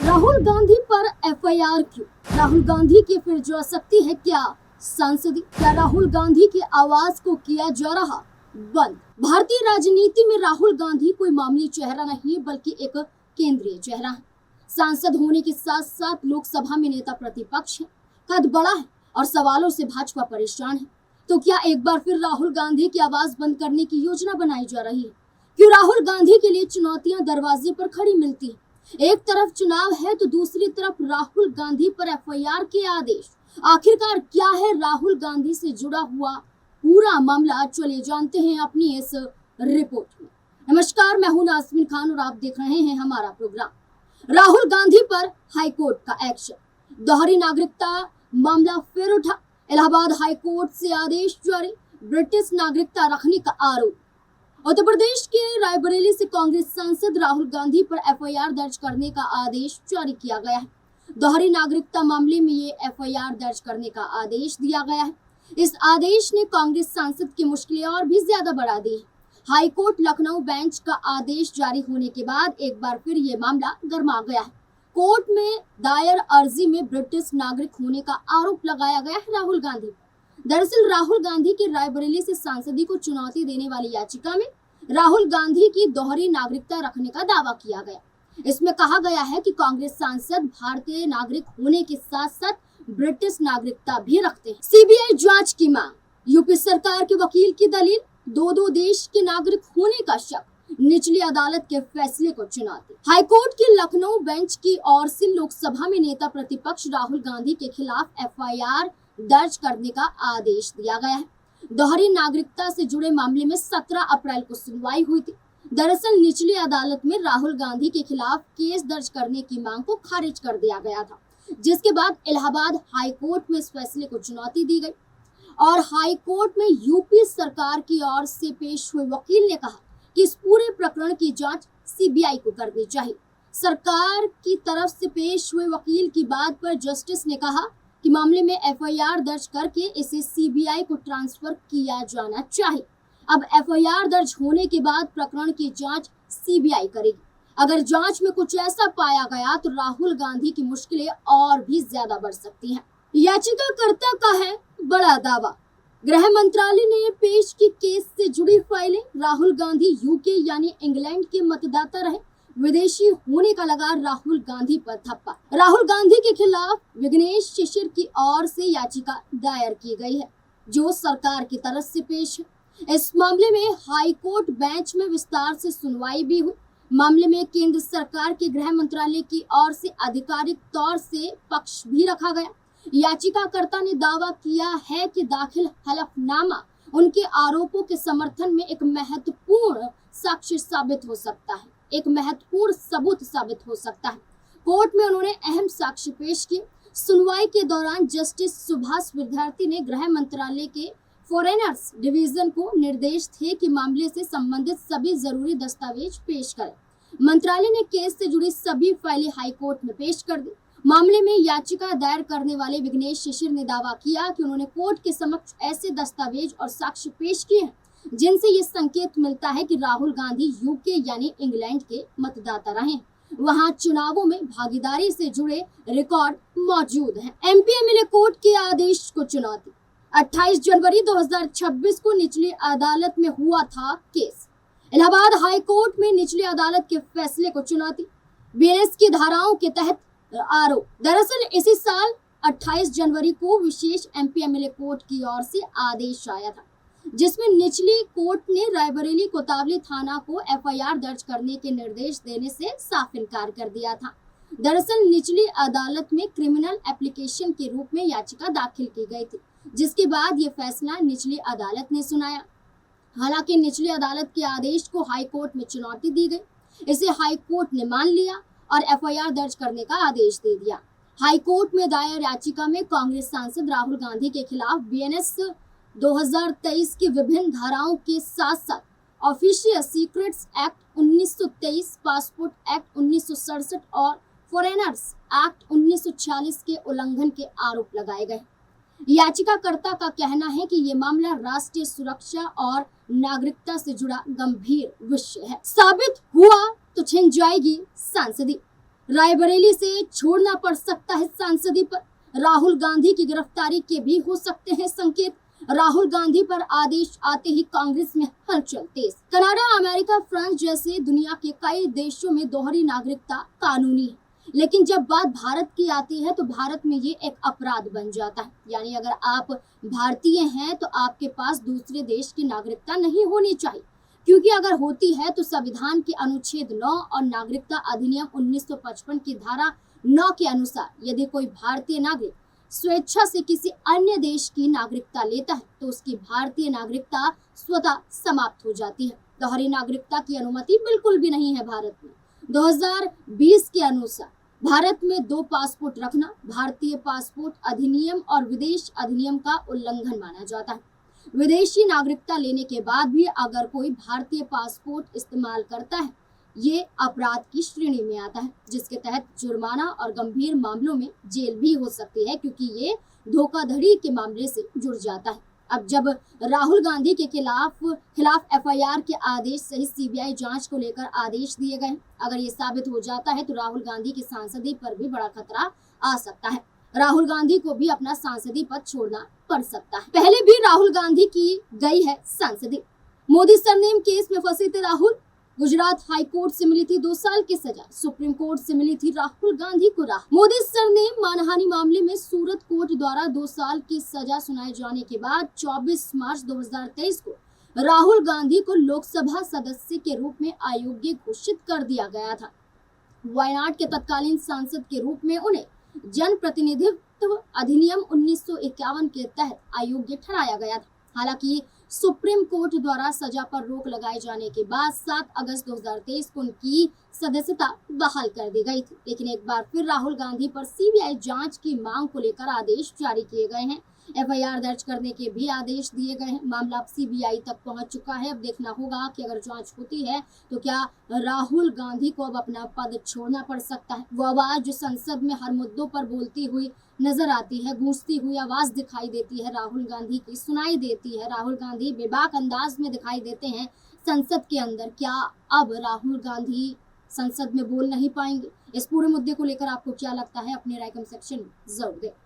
राहुल गांधी पर एफआईआर क्यों? राहुल गांधी की फिर जा सकती है क्या सांसदी? क्या राहुल गांधी की आवाज को किया जा रहा बंद? भारतीय राजनीति में राहुल गांधी कोई मामूली चेहरा नहीं बल्कि एक केंद्रीय चेहरा है। सांसद होने के साथ साथ लोकसभा में नेता प्रतिपक्ष है, कद बड़ा है और सवालों से भाजपा परेशान है। तो क्या एक बार फिर राहुल गांधी की आवाज बंद करने की योजना बनाई जा रही है? क्यों राहुल गांधी के लिए चुनौतियां दरवाजे पर खड़ी मिलती है? एक तरफ चुनाव है तो दूसरी तरफ राहुल गांधी पर एफआईआर के आदेश। आखिरकार क्या है राहुल गांधी से जुड़ा हुआ पूरा मामला? चलिए जानते हैं अपनी इस रिपोर्ट में। नमस्कार, मैं हूं नाज़मीन खान और आप देख रहे हैं हमारा प्रोग्राम। राहुल गांधी पर हाईकोर्ट का एक्शन, दोहरी नागरिकता मामला फिर उठा, इलाहाबाद हाईकोर्ट से आदेश जारी, ब्रिटिश नागरिकता रखने का आरोप। उत्तर प्रदेश के रायबरेली से कांग्रेस सांसद राहुल गांधी पर एफआईआर दर्ज करने का आदेश जारी किया गया है। दोहरी नागरिकता मामले में ये एफआईआर दर्ज करने का आदेश दिया गया है। इस आदेश ने कांग्रेस सांसद की मुश्किलें और भी ज्यादा बढ़ा दी है। हाईकोर्ट लखनऊ बेंच का आदेश जारी होने के बाद एक बार फिर ये मामला गर्मा गया है। कोर्ट में दायर अर्जी में ब्रिटिश नागरिक होने का आरोप लगाया गया है राहुल गांधी। दरअसल राहुल गांधी की रायबरेली से सांसदी को चुनौती देने वाली याचिका में राहुल गांधी की दोहरी नागरिकता रखने का दावा किया गया। इसमें कहा गया है कि कांग्रेस सांसद भारतीय नागरिक होने के साथ साथ ब्रिटिश नागरिकता भी रखते हैं। सीबीआई जांच की मांग, यूपी सरकार के वकील की दलील, दो देश के नागरिक होने का शक, निचली अदालत के फैसले को चुनौती। हाईकोर्ट की लखनऊ बेंच की ओर से लोकसभा में नेता प्रतिपक्ष राहुल गांधी के खिलाफ एफआईआर दर्ज करने का आदेश दिया गया है। दोहरी नागरिकता से जुड़े मामले में 17 अप्रैल को सुनवाई हुई थी। दरअसल निचली अदालत में राहुल गांधी के खिलाफ केस दर्ज करने की मांग को खारिज कर दिया गया था, जिसके बाद इलाहाबाद हाईकोर्ट में इस फैसले को चुनौती दी गई और हाईकोर्ट में यूपी सरकार की ओर से पेश हुए वकील ने कहा कि इस पूरे प्रकरण की जांच सीबीआई को करनी चाहिए। सरकार की तरफ से पेश हुए वकील की बात पर जस्टिस ने कहा कि मामले में एफआईआर दर्ज करके इसे सीबीआई को ट्रांसफर किया जाना चाहिए। अब एफआईआर दर्ज होने के बाद प्रकरण की जांच सीबीआई करेगी। अगर जांच में कुछ ऐसा पाया गया तो राहुल गांधी की मुश्किलें और भी ज्यादा बढ़ सकती हैं। याचिकाकर्ता का है बड़ा दावा, गृह मंत्रालय ने पेश की केस से जुड़ी फाइलें। राहुल गांधी यूके यानी इंग्लैंड के मतदाता रहे, विदेशी होने का लगा राहुल गांधी पर थप्पा। राहुल गांधी के खिलाफ विघ्नेश शिशिर की ओर से याचिका दायर की गई है, जो सरकार की तरफ से पेश है। इस मामले में हाईकोर्ट बेंच में विस्तार से सुनवाई भी हुई। मामले में केंद्र सरकार के गृह मंत्रालय की ओर से आधिकारिक तौर से पक्ष भी रखा गया। याचिकाकर्ता ने दावा किया है कि दाखिल हलफनामा उनके आरोपों के समर्थन में एक महत्वपूर्ण साक्ष्य साबित हो सकता है, एक महत्वपूर्ण सबूत साबित हो सकता है। कोर्ट में उन्होंने अहम साक्ष्य पेश किए। सुनवाई के दौरान जस्टिस सुभाष विद्यार्थी ने गृह मंत्रालय के फॉरेनर्स डिवीजन को निर्देश थे कि मामले से संबंधित सभी जरूरी दस्तावेज पेश करें। मंत्रालय ने केस से जुड़ी सभी फाइलें हाईकोर्ट में पेश कर दी। मामले में याचिका दायर करने वाले विघ्नेश शिशिर ने दावा किया कि उन्होंने कोर्ट के समक्ष ऐसे दस्तावेज और साक्ष्य पेश किए हैं जिनसे ये संकेत मिलता है कि राहुल गांधी यूके यानी इंग्लैंड के मतदाता रहे, वहां चुनावों में भागीदारी से जुड़े रिकॉर्ड मौजूद हैं। एमपीएमएलए कोर्ट के आदेश को चुनौती। 28 जनवरी 2026 को निचली अदालत में हुआ था केस। इलाहाबाद हाईकोर्ट में निचली अदालत के फैसले को चुनौती, बीएनएस की धाराओं के तहत आरोप। दरअसल इसी साल 28 जनवरी को विशेष एमपीएमएलए कोर्ट की ओर से आदेश आया था, जिसमें निचली कोर्ट ने रायबरेली कोतवाली थाना को एफआईआर दर्ज करने के निर्देश देने से साफ इनकार कर दिया था। दरअसल निचली अदालत में क्रिमिनल एप्लीकेशन के रूप में याचिका दाखिल की गई थी, जिसके बाद ये फैसला निचली अदालत ने सुनाया। हालांकि निचली अदालत के आदेश को हाईकोर्ट में चुनौती दी गई। इसे हाईकोर्ट ने मान लिया और एफआईआर दर्ज करने का आदेश दे दिया। हाईकोर्ट में दायर याचिका में कांग्रेस सांसद राहुल गांधी के खिलाफ बीएनएस 2023 की विभिन्न धाराओं के साथ साथ official secrets act 1923, passport act 1967 और फॉरेनर्स एक्ट 1946 के उल्लंघन के आरोप लगाए गए। याचिकाकर्ता का कहना है कि ये मामला राष्ट्रीय सुरक्षा और नागरिकता से जुड़ा गंभीर विषय है। साबित हुआ तो छिन जाएगी सांसदी। रायबरेली से छोड़ना पड़ सकता है सांसदी पर। राहुल गांधी की गिरफ्तारी के भी हो सकते हैं संकेत। राहुल गांधी पर आदेश आते ही कांग्रेस में हलचल तेज। कनाडा, अमेरिका, फ्रांस जैसे दुनिया के कई देशों में दोहरी नागरिकता कानूनी है, लेकिन जब बात भारत की आती है तो भारत में ये एक अपराध बन जाता है। यानी अगर आप भारतीय हैं तो आपके पास दूसरे देश की नागरिकता नहीं होनी चाहिए, क्योंकि अगर होती है तो संविधान के अनुच्छेद 9 और नागरिकता अधिनियम 1955 की धारा 9 के अनुसार यदि कोई भारतीय नागरिक स्वेच्छा से किसी अन्य देश की नागरिकता लेता है तो उसकी भारतीय नागरिकता स्वतः समाप्त हो जाती है। दोहरी नागरिकता की अनुमति बिल्कुल भी नहीं है भारत में। 2020 के अनुसार भारत में 2 पासपोर्ट रखना भारतीय पासपोर्ट अधिनियम और विदेश अधिनियम का उल्लंघन माना जाता है। विदेशी नागरिकता लेने के बाद भी अगर कोई भारतीय पासपोर्ट इस्तेमाल करता है, ये अपराध की श्रेणी में आता है, जिसके तहत जुर्माना और गंभीर मामलों में जेल भी हो सकती है, क्योंकि ये धोखाधड़ी के मामले से जुड़ जाता है। अब जब राहुल गांधी के खिलाफ एफआईआर के आदेश सहित सीबीआई जांच को लेकर आदेश दिए गए, अगर ये साबित हो जाता है तो राहुल गांधी की सांसदी पर भी बड़ा खतरा आ सकता है। राहुल गांधी को भी अपना सांसदी पद छोड़ना पड़ सकता है। पहले भी राहुल गांधी की गई है सांसदी। मोदी सरनेम केस में फंसे थे राहुल। गुजरात हाई कोर्ट से मिली थी 2 साल की सजा, सुप्रीम कोर्ट से मिली थी राहुल गांधी को राहत। मोदी सरनेम मानहानि मामले में सूरत कोर्ट द्वारा 2 साल की सजा सुनाए जाने के बाद 24 मार्च 2023 को राहुल गांधी को लोकसभा सदस्य के रूप में अयोग्य घोषित कर दिया गया था। वायनाड के तत्कालीन सांसद के रूप में उन्हें जन प्रतिनिधित्व अधिनियम 1951 के तहत अयोग्य ठहराया गया था। हालांकि सुप्रीम कोर्ट द्वारा सजा पर रोक लगाए जाने के बाद 7 अगस्त 2023 को उनकी सदस्यता बहाल कर दी गई थी, लेकिन एक बार फिर राहुल गांधी पर सीबीआई जांच की मांग को लेकर आदेश जारी किए गए हैं। एफआईआर दर्ज करने के भी आदेश दिए गए हैं। मामला अब सीबीआई तक पहुंच चुका है। अब देखना होगा कि अगर जांच होती है तो क्या राहुल गांधी को अब अपना पद छोड़ना पड़ सकता है। वो आवाज जो संसद में हर मुद्दों पर बोलती हुई नजर आती है, गूंजती हुई आवाज दिखाई देती है, राहुल गांधी की सुनाई देती है। राहुल गांधी बेबाक अंदाज में दिखाई देते हैं संसद के अंदर। क्या अब राहुल गांधी संसद में बोल नहीं पाएंगे? इस पूरे मुद्दे को लेकर आपको क्या लगता है? अपनी राय कमेंट सेक्शन में जरूर दें।